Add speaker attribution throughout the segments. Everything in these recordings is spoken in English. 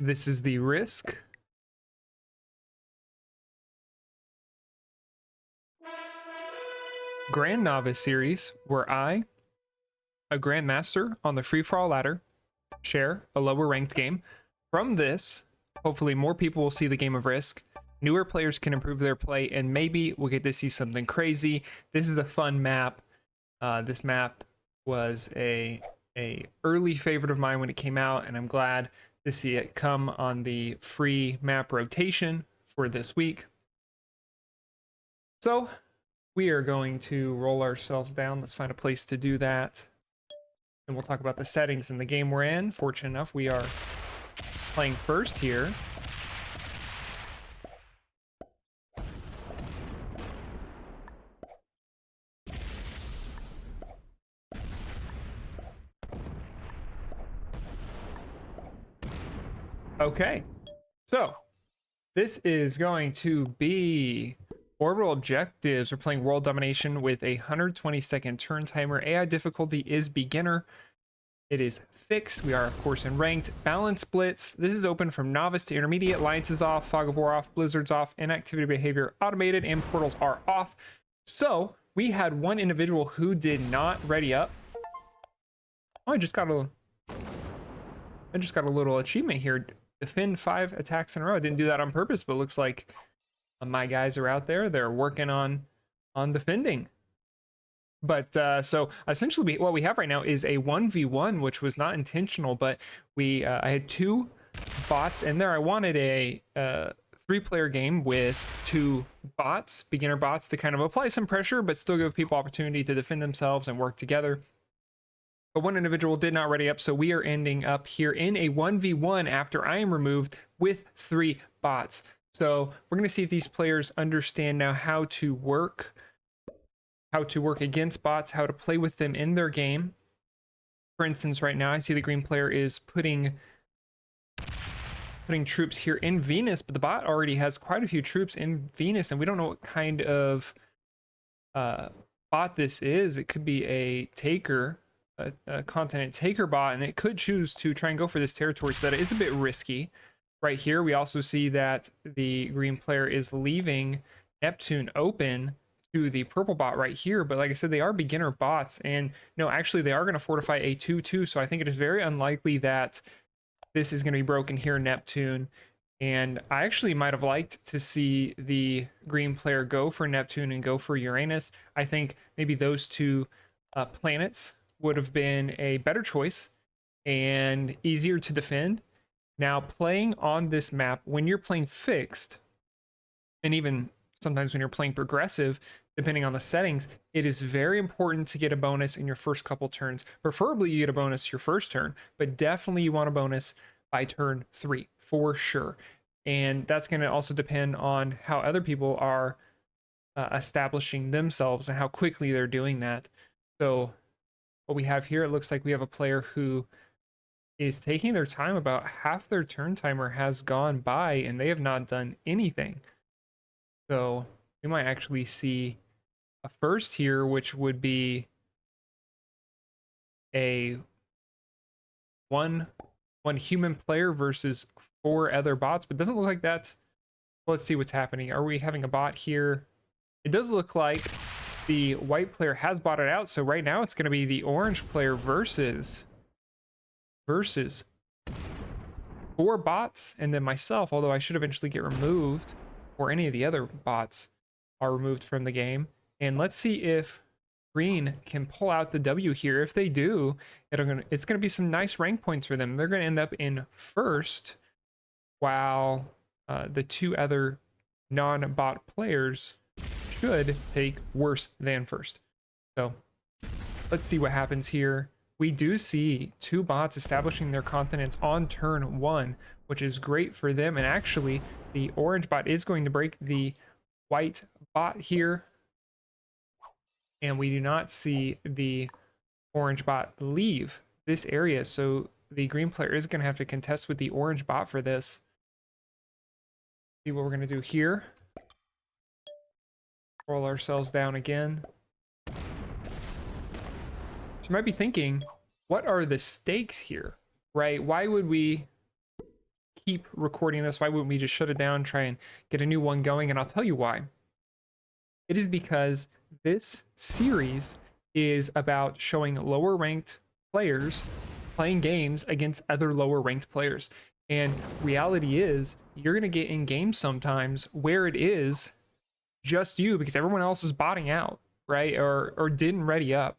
Speaker 1: This is the Risk Grandnovice Series, where I, a Grandmaster on the free-for-all ladder, share a lower ranked game. From this, hopefully more people will see the game of Risk. Newer players can improve their play, and maybe we'll get to see something crazy. This is the fun map. This map was a early favorite of mine when it came out, and I'm glad to see it come on the free map rotation for this week. So we are going to roll ourselves down. Let's find a place to do that. And we'll talk about the settings in the game we're in. Fortunate enough, we are playing first here. Okay, so this is going to be orbital objectives. We're playing world domination with a 120-second turn timer. AI difficulty is beginner. It is fixed. We are, of course, in ranked. Balance splits. This is open from novice to intermediate. Alliance is off. Fog of War off. Blizzard's off. Inactivity behavior automated. And portals are off. So we had one individual who did not ready up. Oh, I just got a little achievement here. Defend 5 attacks in a row. I didn't do that on purpose, but it looks like my guys are out there. They're working on defending. But so essentially what we have right now is a 1v1, which was not intentional, but I had 2 bots in there. I wanted a 3-player game with 2 bots, beginner bots, to kind of apply some pressure, but still give people opportunity to defend themselves and work together. But one individual did not ready up, so we are ending up here in a 1v1 after I am removed with 3 bots. So we're going to see if these players understand now how to work against bots, how to play with them in their game. For instance, right now I see the green player is putting troops here in Venus, but the bot already has quite a few troops in Venus, and we don't know what kind of bot this is. It could be a taker, a continent taker bot, and it could choose to try and go for this territory, so that it is a bit risky. Right here, we also see that the green player is leaving Neptune open to the purple bot right here, but like I said, they are beginner bots, and no, actually they are going to fortify a 2-2, so I think it is very unlikely that this is going to be broken here, Neptune. And I actually might have liked to see the green player go for Neptune and go for Uranus. I think maybe those 2 planets would have been a better choice and easier to defend. Now, playing on this map, when you're playing fixed, and even sometimes when you're playing progressive, depending on the settings, it is very important to get a bonus in your first couple turns. Preferably you get a bonus your first turn, but definitely you want a bonus by turn 3 for sure. And that's going to also depend on how other people are establishing themselves and how quickly they're doing that. So what we have here, it looks like we have a player who is taking their time. About half their turn timer has gone by and they have not done anything. So we might actually see a first here, which would be a one human player versus 4 other bots, but it doesn't look like that. Let's see what's happening. Are we having a bot here? It does look like the white player has botted out, so right now it's going to be the orange player versus 4 bots and then myself, although I should eventually get removed, or any of the other bots are removed from the game. And let's see if green can pull out the W here. If they do, it's going to be some nice rank points for them. They're going to end up in first, while the 2 other non-bot players should take worse than first. So let's see what happens here. We do see 2 bots establishing their continents on turn 1, which is great for them. And actually, the orange bot is going to break the white bot here. And we do not see the orange bot leave this area. So the green player is going to have to contest with the orange bot for this. See what we're going to do here. Roll ourselves down again. So you might be thinking, what are the stakes here, right? Why would we keep recording this? Why wouldn't we just shut it down, try and get a new one going? And I'll tell you why. It is because this series is about showing lower ranked players playing games against other lower ranked players. And reality is, you're going to get in games sometimes where it is just you because everyone else is botting out, right? Or didn't ready up.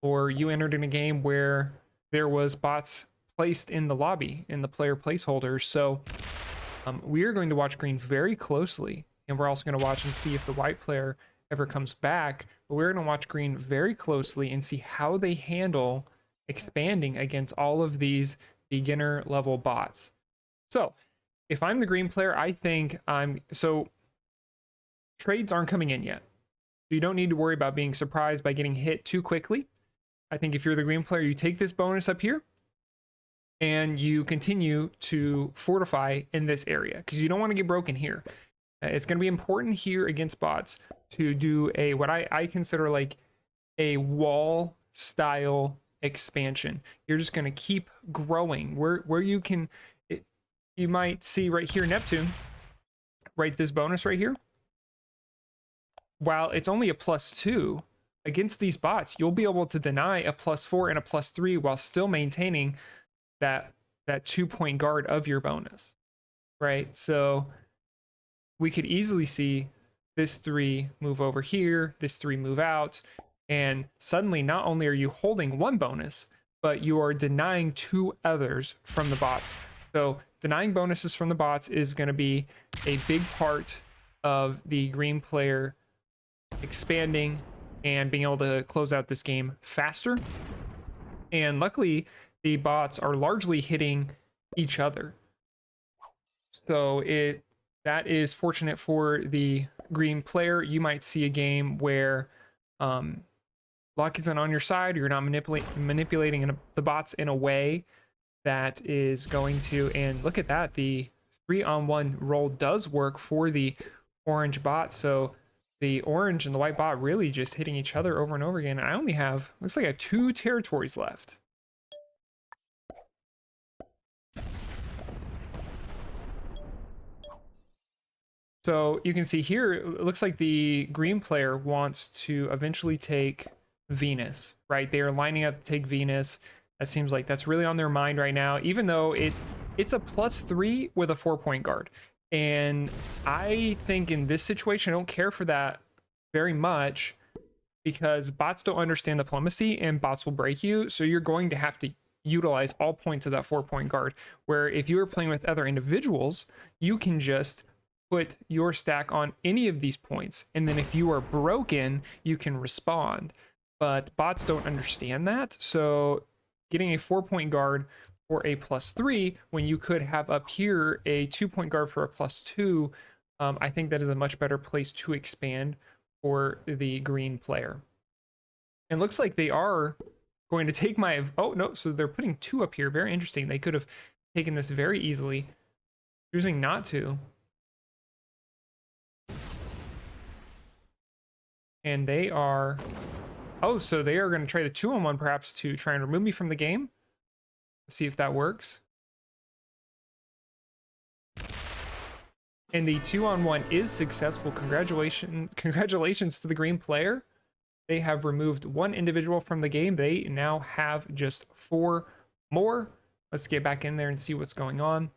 Speaker 1: Or you entered in a game where there was bots placed in the lobby, in the player placeholders. So we are going to watch green very closely. And we're also going to watch and see if the white player ever comes back. But we're going to watch green very closely and see how they handle expanding against all of these beginner level bots. So if I'm the green player, I think so trades aren't coming in yet. So you don't need to worry about being surprised by getting hit too quickly. I think if you're the green player, you take this bonus up here and you continue to fortify in this area because you don't want to get broken here. It's going to be important here against bots to do a what I consider like a wall style expansion. You're just going to keep growing where you can. You might see right here Neptune, right? This bonus right here. While it's only a +2 against these bots, you'll be able to deny a +4 and a +3 while still maintaining that 2-point guard of your bonus, right? So we could easily see this 3 move over here, this 3 move out, and suddenly not only are you holding one bonus, but you are denying 2 others from the bots. So denying bonuses from the bots is going to be a big part of the green player expanding and being able to close out this game faster. And luckily, the bots are largely hitting each other. So that is fortunate for the green player. You might see a game where luck isn't on your side, or you're not manipulating the bots in a way that is going to, and look at that, the 3-on-1 roll does work for the orange bot. So the orange and the white bot really just hitting each other over and over again. And I only have, looks like I have 2 territories left. So you can see here, it looks like the green player wants to eventually take Venus, right? They are lining up to take Venus. That seems like that's really on their mind right now, even though it's a +3 with a 4-point guard. And I think in this situation, I don't care for that very much because bots don't understand diplomacy and bots will break you. So you're going to have to utilize all points of that 4-point guard, where if you are playing with other individuals, you can just put your stack on any of these points. And then if you are broken, you can respond. But bots don't understand that. So getting a 4-point guard for a +3 when you could have up here a 2-point guard for a +2, I think that is a much better place to expand for the green player. And looks like they are going to take my, oh no, so they're putting 2 up here. Very interesting. They could have taken this very easily, choosing not to. And they are, oh, so they are going to try the 2-on-1 perhaps to try and remove me from the game. Let's see if that works. And the 2-on-1 is successful. Congratulations to the green player. They have removed 1 individual from the game. They now have just 4 more. Let's get back in there and see what's going on.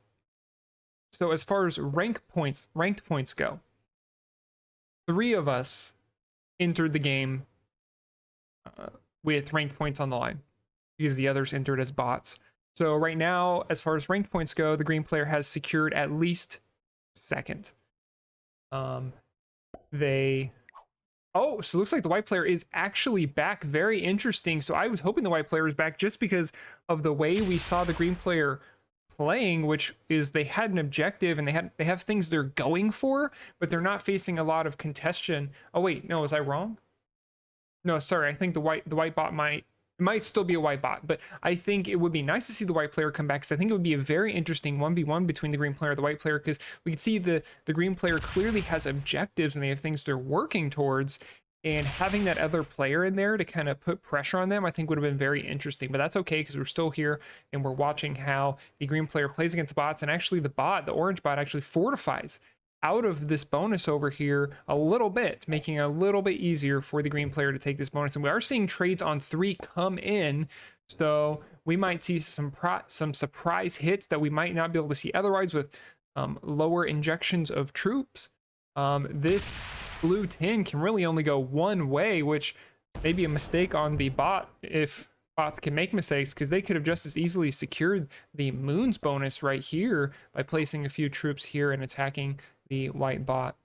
Speaker 1: So as far as ranked points go, 3 of us entered the game with ranked points on the line because the others entered as bots. So right now, as far as ranked points go, the green player has secured at least 2nd. Oh, so it looks like the white player is actually back. Very interesting. So I was hoping the white player was back just because of the way we saw the green player playing, which is they had an objective and they have things they're going for, but they're not facing a lot of contention. Oh wait, no, was I wrong? No, sorry. I think the white bot might still be a white bot, but I think it would be nice to see the white player come back because I think it would be a very interesting 1v1 between the green player and the white player, because we can see the green player clearly has objectives and they have things they're working towards, And having that other player in there to kind of put pressure on them, I think would have been very interesting. But that's okay because we're still here and we're watching how the green player plays against the bots. And actually the orange bot actually fortifies out of this bonus over here a little bit, making it a little bit easier for the green player to take this bonus. And we are seeing trades on 3 come in. So we might see some surprise hits that we might not be able to see otherwise with lower injections of troops. This blue 10 can really only go one way, which may be a mistake on the bot if bots can make mistakes, because they could have just as easily secured the moon's bonus right here by placing a few troops here and attacking the white bot.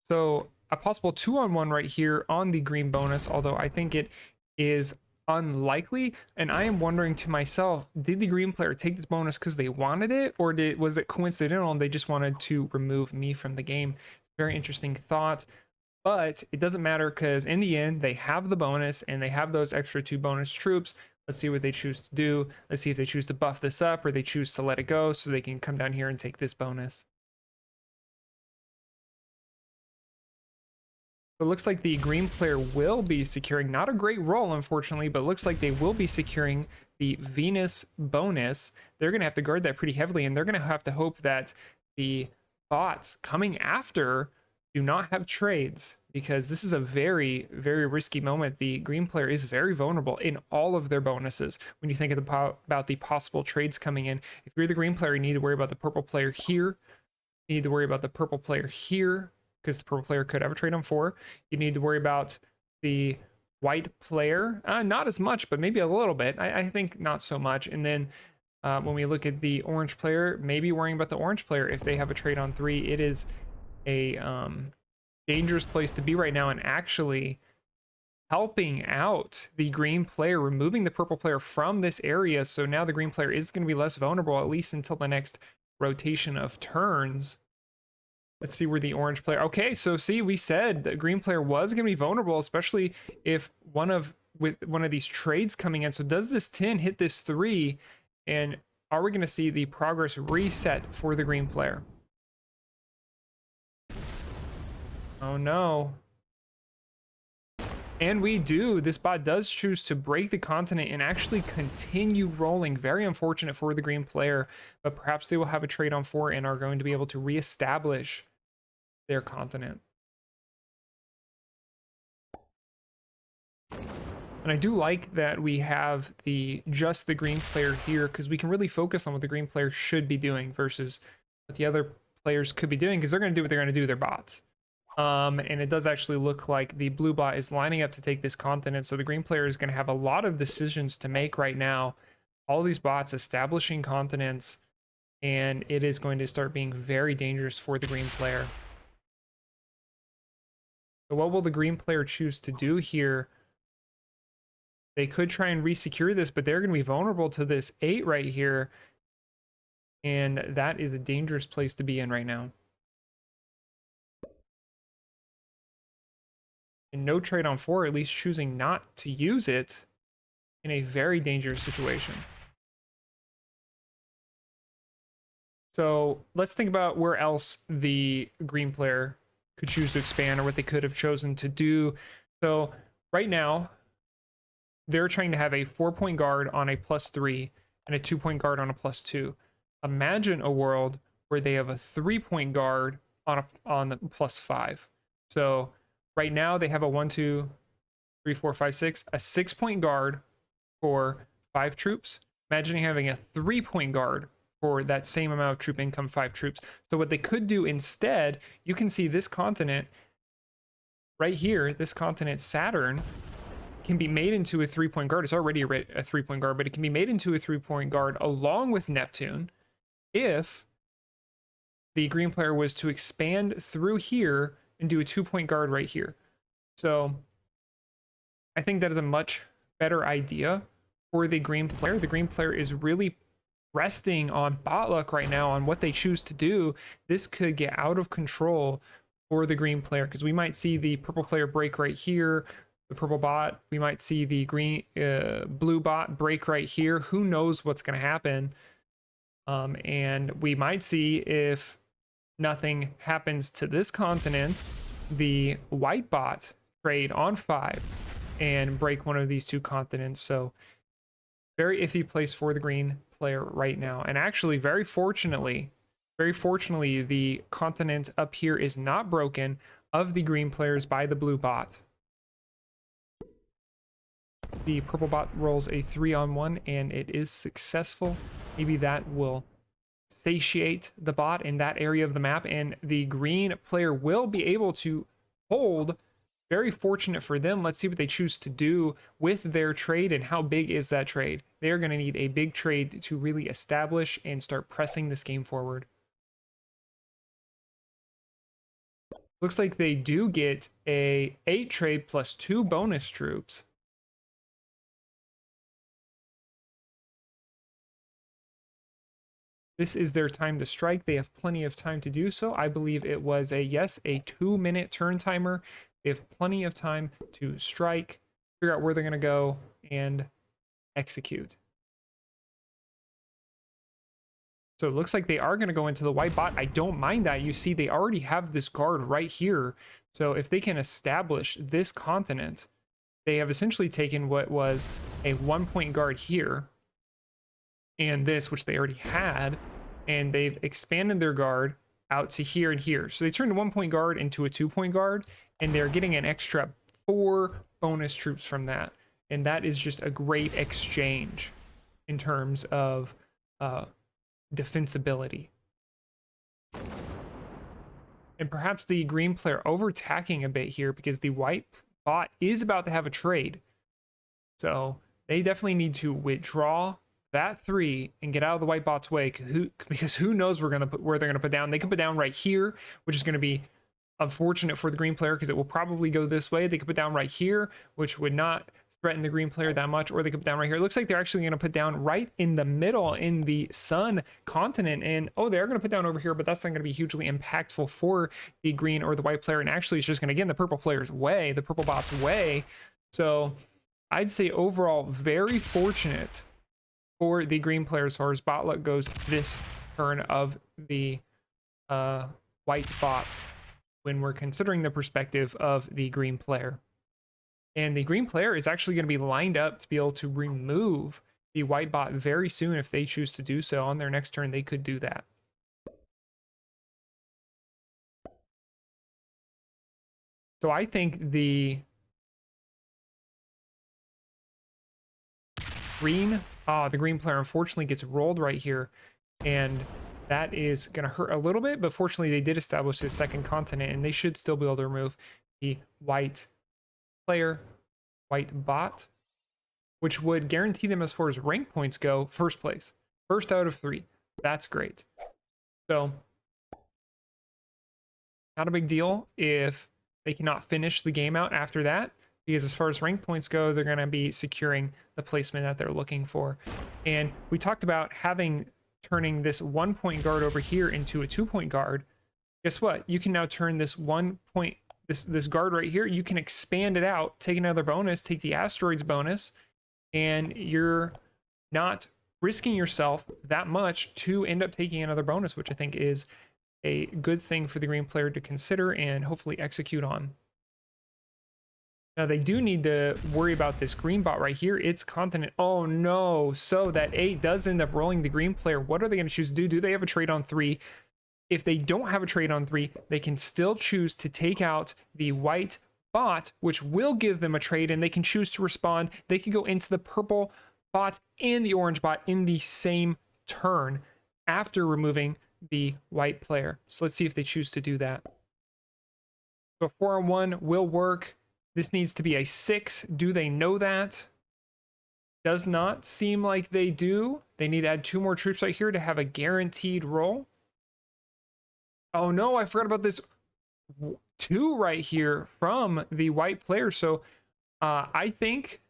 Speaker 1: So a possible 2-on-1 right here on the green bonus, although I think it is unlikely. And I am wondering to myself, did the green player take this bonus because they wanted it, or was it coincidental and they just wanted to remove me from the game? Very interesting thought, but it doesn't matter because in the end they have the bonus and they have those extra 2 bonus troops. Let's see what they choose to do. Let's see if they choose to buff this up or they choose to let it go so they can come down here and take this bonus. So it looks like the green player will be securing, not a great roll, unfortunately, but it looks like they will be securing the Venus bonus. They're going to have to guard that pretty heavily, and they're going to have to hope that the bots coming after do not have trades, because this is a very, very risky moment. The green player is very vulnerable in all of their bonuses. When you think about the possible trades coming in, if you're the green player, you need to worry about the purple player here. You need to worry about the purple player here, because the purple player could have a trade on 4. You need to worry about the white player, not as much, but maybe a little bit. I think not so much. And then when we look at the orange player, maybe worrying about the orange player if they have a trade on 3. It is a dangerous place to be right now, and actually helping out the green player, removing the purple player from this area. So now the green player is going to be less vulnerable, at least until the next rotation of turns. Let's see where the orange player. Okay, so see, we said the green player was going to be vulnerable, especially if with one of these trades coming in. So does this 10 hit this 3? And are we going to see the progress reset for the green player? Oh no. And we do. This bot does choose to break the continent and actually continue rolling. Very unfortunate for the green player, but perhaps they will have a trade on 4 and are going to be able to reestablish their continent. And I do like that we have just the green player here, because we can really focus on what the green player should be doing versus what the other players could be doing, because they're going to do what they're going to do. They're bots. And it does actually look like the blue bot is lining up to take this continent. So the green player is going to have a lot of decisions to make right now. All these bots establishing continents, and it is going to start being very dangerous for the green player. So what will the green player choose to do here? They could try and resecure this, but they're going to be vulnerable to this 8 right here. And that is a dangerous place to be in right now. And no trade on 4, at least choosing not to use it in a very dangerous situation. So let's think about where else the green player could choose to expand, or what they could have chosen to do. So right now, they're trying to have a 4-point guard on a +3 and a 2-point guard on a +2. Imagine a world where they have a 3-point guard on the +5. So right now they have a 1, 2, 3, 4, 5, 6, a 6-point guard for 5 troops. Imagine having a 3-point guard for that same amount of troop income, 5 troops. So what they could do instead, you can see this continent right here, this continent Saturn, can be made into a 3-point guard. It's already a 3-point guard, but it can be made into a 3-point guard along with Neptune if the green player was to expand through here and do a 2-point guard right here. So I think that is a much better idea for the green player. The green player is really resting on bot luck right now on what they choose to do. This could get out of control for the green player, because we might see the purple player break right here, the purple bot, we might see the blue bot break right here. Who knows what's going to happen? And we might see if nothing happens to this continent, the white bot trade on 5 and break one of these two continents. So very iffy place for the green player right now. And actually, very fortunately, the continent up here is not broken of the green players by the blue bot. The purple bot rolls a 3-on-1 and it is successful. Maybe that will satiate the bot in that area of the map, and the green player will be able to hold. Very fortunate for them. Let's see what they choose to do with their trade, and how big is that trade. They're going to need a big trade to really establish and start pressing this game forward. Looks like they do get a 8 trade plus 2 bonus troops. This is their time to strike. They have plenty of time to do so. I believe it was a 2-minute turn timer. They have plenty of time to strike, figure out where they're going to go, and execute. So it looks like they are going to go into the white bot. I don't mind that. You see, they already have this guard right here. So if they can establish this continent, they have essentially taken what was a 1-point guard here and this, which they already had, and they've expanded their guard out to here and here. So they turned a 1-point guard into a 2-point guard, and they're getting an extra 4 bonus troops from that. And that is just a great exchange in terms of defensibility. And perhaps the green player over-attacking a bit here, because the white bot is about to have a trade. So they definitely need to withdraw that 3 and get out of the white bot's way, because who knows where they're going to put down. They could put down right here, which is going to be unfortunate for the green player because it will probably go this way. They could put down right here, which would not threaten the green player that much, or they could put down right here. It looks like they're actually going to put down right in the middle in the sun continent, and they're going to put down over here, but that's not going to be hugely impactful for the green or the white player, and actually it's just going to get in the purple player's way, the purple bot's way. So I'd say overall very fortunate for the green player as far as bot luck goes this turn of the white bot, when we're considering the perspective of the green player. And the green player is actually going to be lined up to be able to remove the white bot very soon if they choose to do so. On their next turn, they could do that. So I think the green player unfortunately gets rolled right here, and that is going to hurt a little bit, but fortunately they did establish this second continent, and they should still be able to remove the white player, white bot, which would guarantee them, as far as rank points go, first place. First out of 3. That's great. So not a big deal if they cannot finish the game out after that, because as far as rank points go, they're going to be securing the placement that they're looking for. And we talked about turning this 1-point guard over here into a 2-point guard. Guess what? You can now turn this 1-point, this guard right here, you can expand it out, take another bonus, take the asteroids bonus, and you're not risking yourself that much to end up taking another bonus, which I think is a good thing for the green player to consider and hopefully execute on. Now they do need to worry about this green bot right here. It's continent. Oh no. So that 8 does end up rolling the green player. What are they going to choose to do? Do they have a trade on 3? If they don't have a trade on 3, they can still choose to take out the white bot, which will give them a trade, and they can choose to respond. They can go into the purple bot and the orange bot in the same turn after removing the white player. So let's see if they choose to do that. So 4-on-1 will work. This needs to be a 6. Do they know that? Does not seem like they do. They need to add 2 more troops right here to have a guaranteed roll. Oh no, I forgot about this 2 right here from the white player. So I think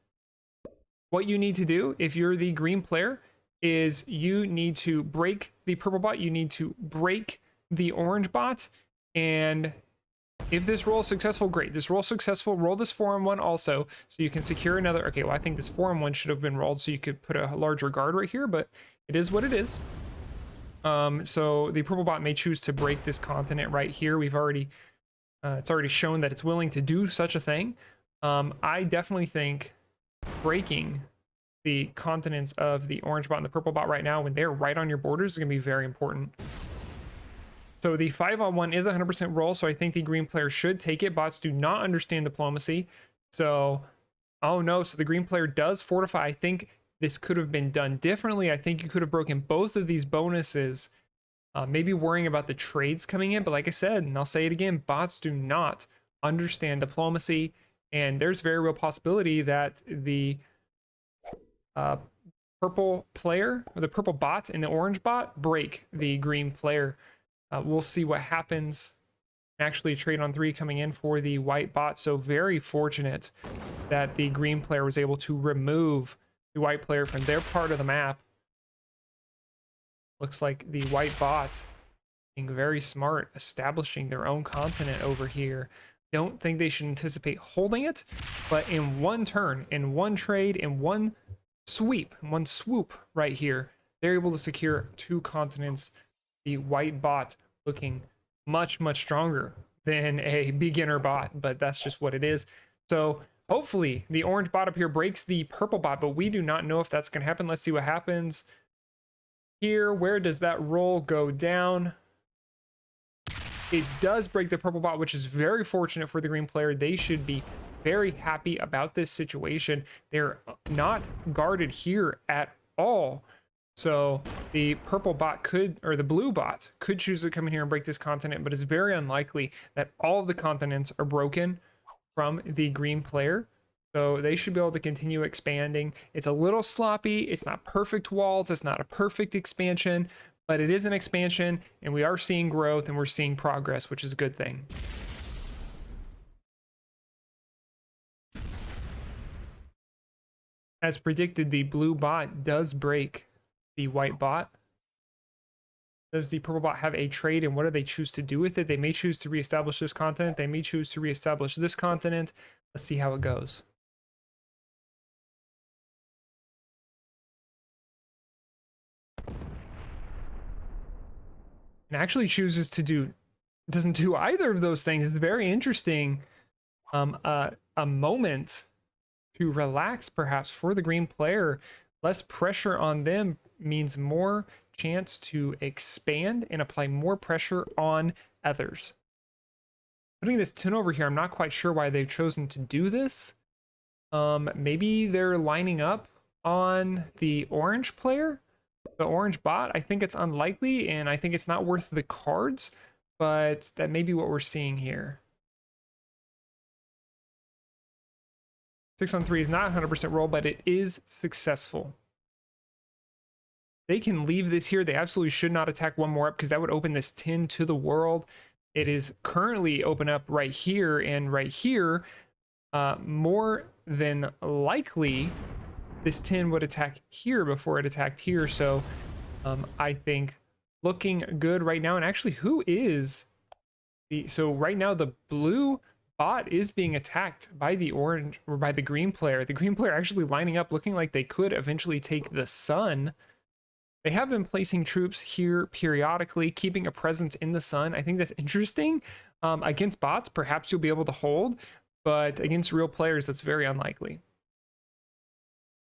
Speaker 1: what you need to do if you're the green player is you need to break the purple bot. You need to break the orange bot, and if this roll is successful, great. This roll is successful. Roll this 4-on-1 also, so you can secure another. Okay, well, I think this 4-on-1 should have been rolled so you could put a larger guard right here, but it is what it is. So the purple bot may choose to break this continent right here. We've already, it's already shown that it's willing to do such a thing. I definitely think breaking the continents of the orange bot and the purple bot right now when they're right on your borders is going to be very important. So the 5-on-1 is 100% roll, so I think the green player should take it. Bots do not understand diplomacy. So, oh no, so the green player does fortify. I think this could have been done differently. I think you could have broken both of these bonuses. Maybe worrying about the trades coming in, but like I said, and I'll say it again, bots do not understand diplomacy, and there's very real possibility that the purple player, or the purple bot and the orange bot, break the green player. We'll see what happens. Actually, trade on 3 coming in for the white bot. So very fortunate that the green player was able to remove the white player from their part of the map. Looks like the white bot being very smart, establishing their own continent over here. Don't think they should anticipate holding it, but in one turn, in one trade, in one sweep, in one swoop right here, they're able to secure 2 continents. The white bot looking much stronger than a beginner bot, but that's just what it is. So hopefully the orange bot up here breaks the purple bot, but we do not know if that's going to happen. Let's see what happens here. Where does that roll go down? It does break the purple bot, which is very fortunate for the green player. They should be very happy about this situation. They're not guarded here at all. So the purple bot could, or the blue bot could choose to come in here and break this continent, but it's very unlikely that all of the continents are broken from the green player. So they should be able to continue expanding. It's a little sloppy. It's not perfect walls. It's not a perfect expansion, but it is an expansion, and we are seeing growth and we're seeing progress, which is a good thing. As predicted, the blue bot does break the white bot. Does the purple bot have a trade, and what do they choose to do with it? They may choose to reestablish this continent. They may choose to reestablish this continent. Let's see how it goes. And actually chooses to do, doesn't do either of those things. It's very interesting. A moment to relax perhaps for the green player. Less pressure on them means more chance to expand and apply more pressure on others. Putting this 10 over here, I'm not quite sure why they've chosen to do this. Maybe they're lining up on the orange player, the orange bot. I think it's unlikely, and I think it's not worth the cards, but that may be what we're seeing here. 6-on-3 is not 100% roll, but it is successful. They can leave this here. They absolutely should not attack one more up, because that would open this 10 to the world. It is currently open up right here and right here. More than likely, this 10 would attack here before it attacked here. So I think looking good right now. And actually, who is the... So right now, the blue bot is being attacked by the orange, or by the green player. The green player actually lining up, looking like they could eventually take the sun. They have been placing troops here periodically, keeping a presence in the sun. I think that's interesting. Against bots, perhaps you'll be able to hold, but against real players, that's very unlikely.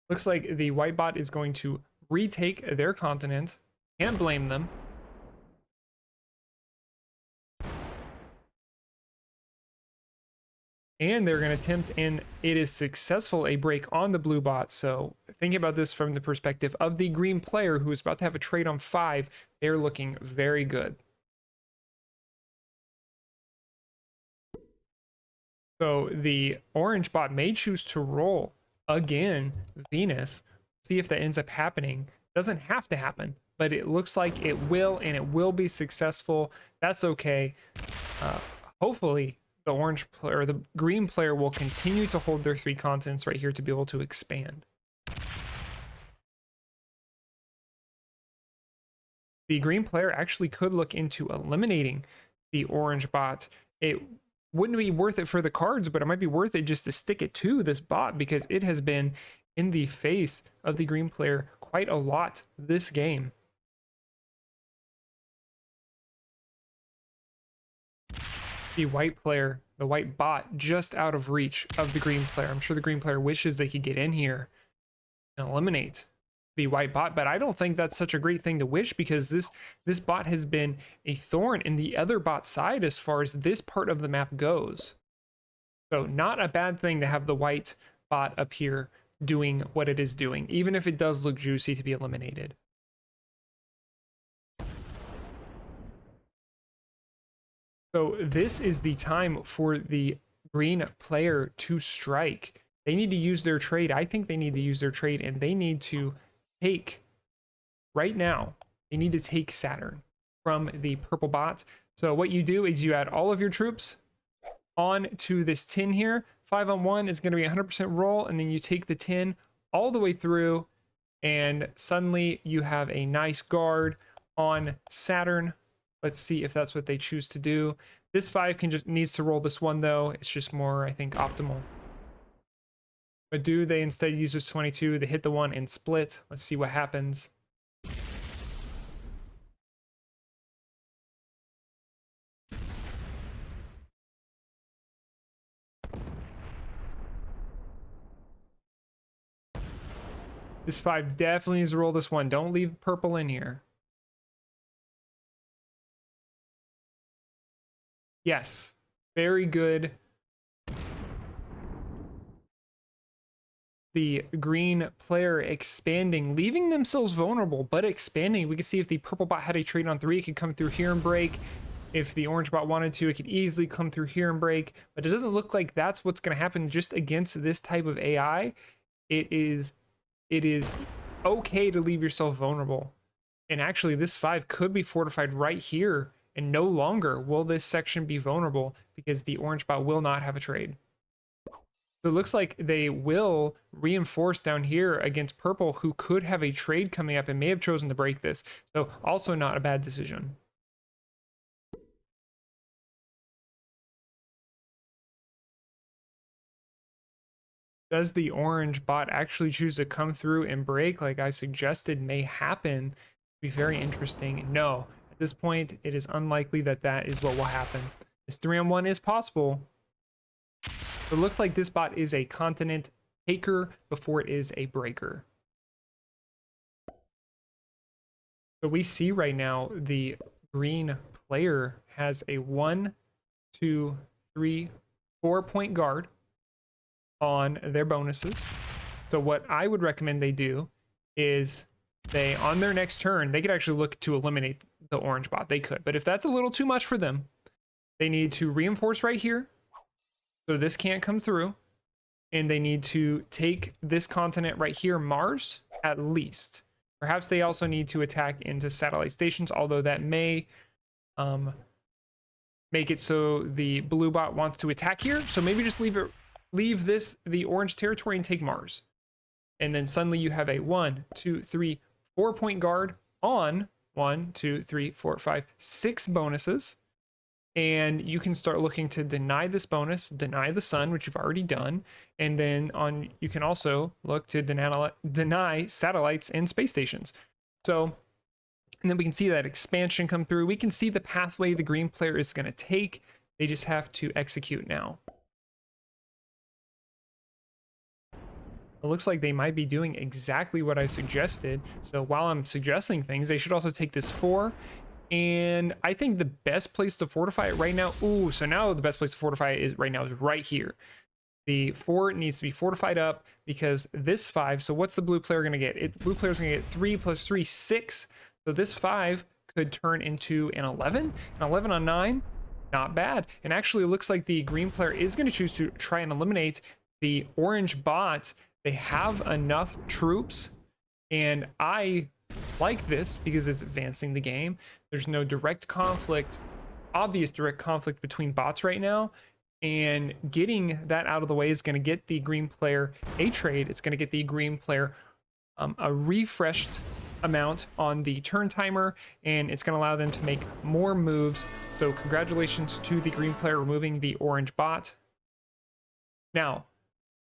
Speaker 1: Looks like the white bot is going to retake their continent. Can't blame them. And they're going to attempt, and it is successful, a break on the blue bot. So thinking about this from the perspective of the green player who is about to have a trade on 5, they're looking very good. So the orange bot may choose to roll again Venus. See if that ends up happening. Doesn't have to happen, but it looks like it will, and it will be successful. That's okay. Hopefully the orange player, or the green player, will continue to hold their 3 continents right here to be able to expand. The green player actually could look into eliminating the orange bot. It wouldn't be worth it for the cards, but it might be worth it just to stick it to this bot, because it has been in the face of the green player quite a lot this game. the white player, the white bot, just out of reach of the green player. I'm sure the green player wishes they could get in here and eliminate the white bot, but I don't think that's such a great thing to wish, because this bot has been a thorn in the other bot's side as far as this part of the map goes. So not a bad thing to have the white bot up here doing what it is doing, even if it does look juicy to be eliminated. So this is the time for the green player to strike. They need to use their trade. I think they need to use their trade, and they need to take, right now, they need to take Saturn from the purple bot. So what you do is you add all of your troops on to this tin here. 5-on-1 is going to be 100% roll, and then you take the tin all the way through, and suddenly you have a nice guard on Saturn. Let's see if that's what they choose to do. This 5 needs to roll this 1 though. It's just more, I think, optimal. But do they instead use this 22? They hit the 1 and split. Let's see what happens. This 5 definitely needs to roll this 1. Don't leave purple in here. Yes, very good. The green player expanding, leaving themselves vulnerable, but expanding. We can see if the purple bot had a trade on 3, it could come through here and break. If the orange bot wanted to, it could easily come through here and break. But it doesn't look like that's what's going to happen just against this type of AI. It is okay to leave yourself vulnerable. And actually, this 5 could be fortified right here, and no longer will this section be vulnerable because the orange bot will not have a trade. So it looks like they will reinforce down here against purple, who could have a trade coming up and may have chosen to break this. So also not a bad decision. Does the orange bot actually choose to come through and break like I suggested may happen? Be very interesting. No, at this point, it is unlikely that that is what will happen. This 3-on-1 is possible. It looks like this bot is a continent taker before it is a breaker. So we see right now the green player has a 1, 2, 3, 4-point guard on their bonuses. So what I would recommend they do is they, on their next turn, they could actually look to eliminate the orange bot. They could, but if that's a little too much for them, they need to reinforce right here, so this can't come through, and they need to take this continent right here, Mars, at least. Perhaps they also need to attack into satellite stations, although that may make it so the blue bot wants to attack here. So maybe just leave the orange territory and take Mars. And then suddenly you have a 1, 2, 3, 4-point guard on 1, 2, 3, 4, 5, 6 bonuses. And you can start looking to deny this bonus, deny the sun, which you've already done. And then you can also look to deny satellites and space stations. So, and then we can see that expansion come through. We can see the pathway the green player is going to take. They just have to execute now. It looks like they might be doing exactly what I suggested. So while I'm suggesting things, they should also take this 4. And I think the best place to fortify it right now, so now the best place to fortify it is right here. The 4 needs to be fortified up because this 5, so what's the blue player going to get? Blue player's going to get 3 plus 3, 6. So this 5 could turn into an 11. An 11 on 9, not bad. And actually it looks like the green player is going to choose to try and eliminate the orange bot. They have enough troops, and I like this because it's advancing the game. There's no direct conflict, obvious direct conflict between bots right now, and getting that out of the way is going to get the green player a trade. It's going to get the green player a refreshed amount on the turn timer, and it's going to allow them to make more moves. So congratulations to the green player removing the orange bot. Now,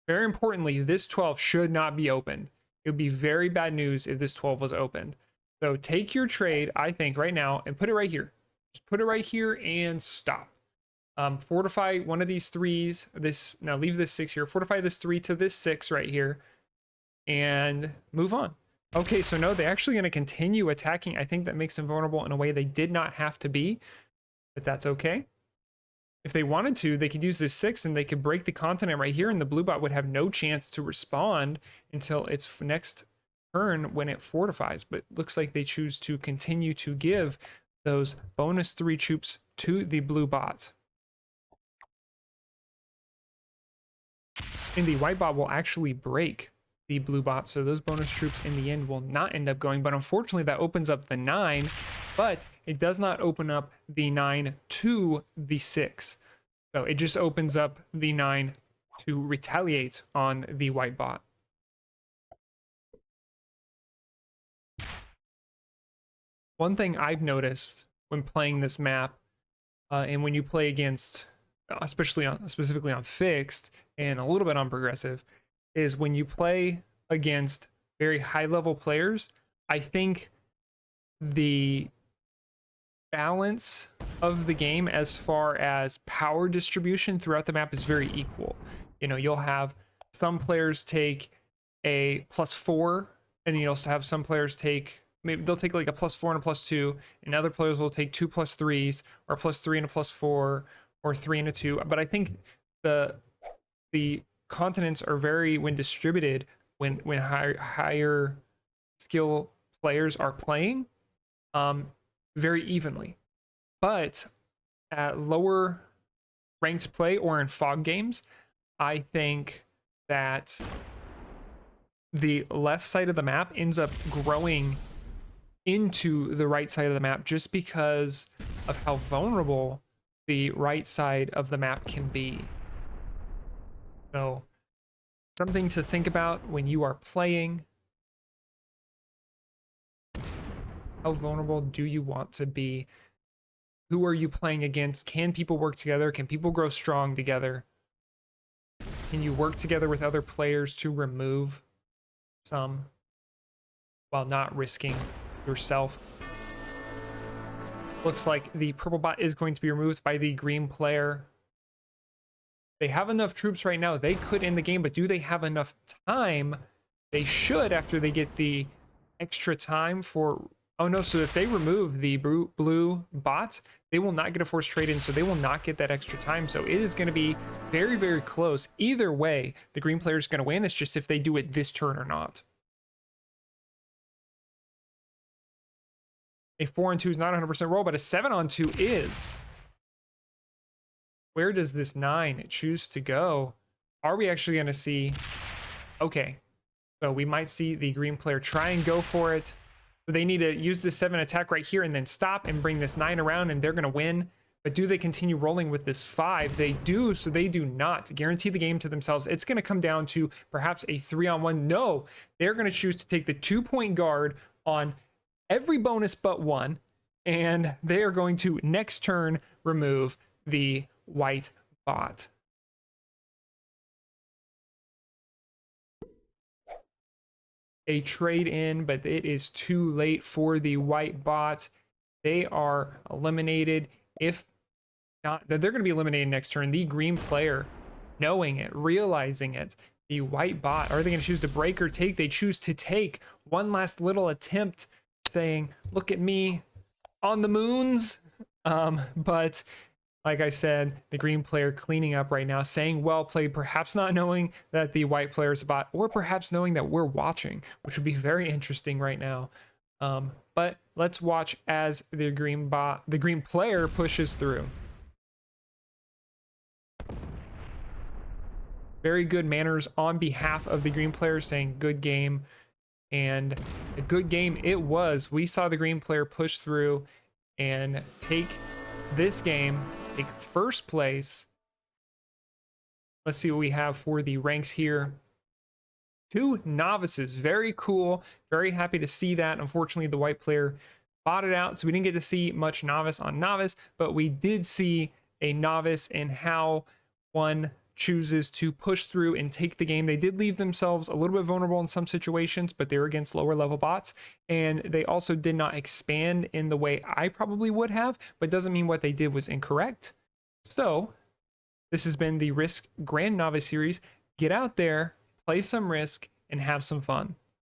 Speaker 1: very importantly, this 12 should not be opened. It would be very bad news if this 12 was opened. So take your trade, I think, right now and put it right here. Just put it right here and stop. Fortify one of these threes. This now leave this 6 here. Fortify this 3 to this 6 right here, and move on. Okay, so no, they're actually going to continue attacking. I think that makes them vulnerable in a way they did not have to be, but that's okay. If they wanted to, they could use this 6 and they could break the continent right here, and the blue bot would have no chance to respond until its next turn when it fortifies. But looks like they choose to continue to give those bonus 3 troops to the blue bot. And the white bot will actually break the blue bot, so those bonus troops in the end will not end up going. But unfortunately, that opens up the 9, but it does not open up the 9 to the 6. So it just opens up the 9 to retaliate on the white bot. One thing I've noticed when playing this map, and when you play against, specifically on fixed and a little bit on progressive, is when you play against very high level players, I think the balance of the game as far as power distribution throughout the map is very equal. You know, you'll have some players take a +4, and then you also have some players take, maybe they'll take like a +4 and a +2, and other players will take 2 +3s, or +3 and a +4, or 3 and a 2. But I think the continents are very, when distributed, when higher skill players are playing, very evenly. But at lower ranked play or in fog games, I think that the left side of the map ends up growing into the right side of the map just because of how vulnerable the right side of the map can be. So, something to think about when you are playing. How vulnerable do you want to be? Who are you playing against? Can people work together? Can people grow strong together? Can you work together with other players to remove some while not risking yourself? Looks like the purple bot is going to be removed by the green player. They have enough troops right now. They could end the game, but do they have enough time? They should, after they get the extra time for... Oh no, so if they remove the blue bot, they will not get a forced trade in, so they will not get that extra time. So it is going to be very, very close. Either way, the green player is going to win. It's just if they do it this turn or not. A 4-on-2 is not 100% roll, but a 7-on-2 is. Where does this 9 choose to go? Are we actually going to see... Okay, so we might see the green player try and go for it. So they need to use this 7 attack right here and then stop and bring this 9 around, and they're going to win. But do they continue rolling with this 5? They do, so they do not guarantee the game to themselves. It's going to come down to perhaps a 3-on-1. No, they're going to choose to take the 2-point guard on every bonus but 1, and they are going to next turn remove the white bot. A trade in, but it is too late for the white bot. They are eliminated. If not, they're going to be eliminated next turn. The green player, knowing it, realizing it, the white bot, are they going to choose to break or take? They choose to take. One last little attempt, saying, look at me on the moons. But like I said, the green player cleaning up right now, saying well played, perhaps not knowing that the white player is a bot, or perhaps knowing that we're watching, which would be very interesting right now. But let's watch as the green player pushes through. Very good manners on behalf of the green player, saying good game. And a good game it was. We saw the green player push through and take this game, take first place. Let's see what we have for the ranks here. 2 novices, very cool. Very happy to see that. Unfortunately, the white player botted out, so we didn't get to see much novice on novice, but we did see a novice in how one chooses to push through and take the game. They did leave themselves a little bit vulnerable in some situations, but they're against lower level bots, and they also did not expand in the way I probably would have, but doesn't mean what they did was incorrect. So this has been the Risk Grandnovice Series. Get out there, play some Risk, and have some fun.